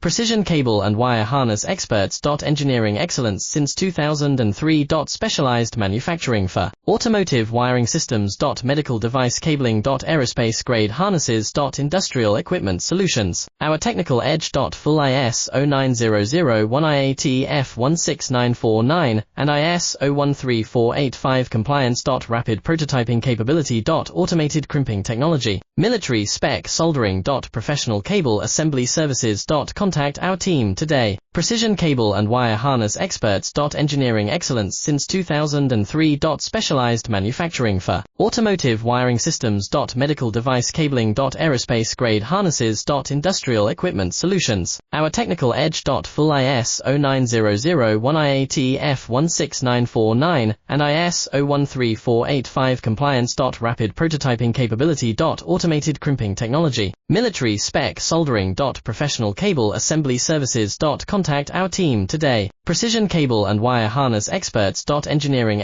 Precision cable and wire harness experts. Engineering excellence since 2003. Specialized manufacturing for automotive wiring systems. Medical device cabling. Aerospace grade harnesses. Industrial equipment solutions. Our technical edge. Full ISO 9001 IAT F16949 and ISO 13485 compliance. Rapid prototyping capability. Automated crimping technology. Military spec soldering. Professional cable assembly services. Contact our team today. Precision cable and wire harness experts. Engineering excellence since 2003. Specialized manufacturing for automotive wiring systems. Medical device cabling. Aerospace grade harnesses. Industrial equipment solutions. Our technical edge. Full ISO 9001 IAT F16949 and ISO 13485 compliance. Rapid prototyping capability. Automated crimping technology. Military spec soldering. Professional cable assembly services. Contact our team today. Precision cable and wire harness experts. Engineering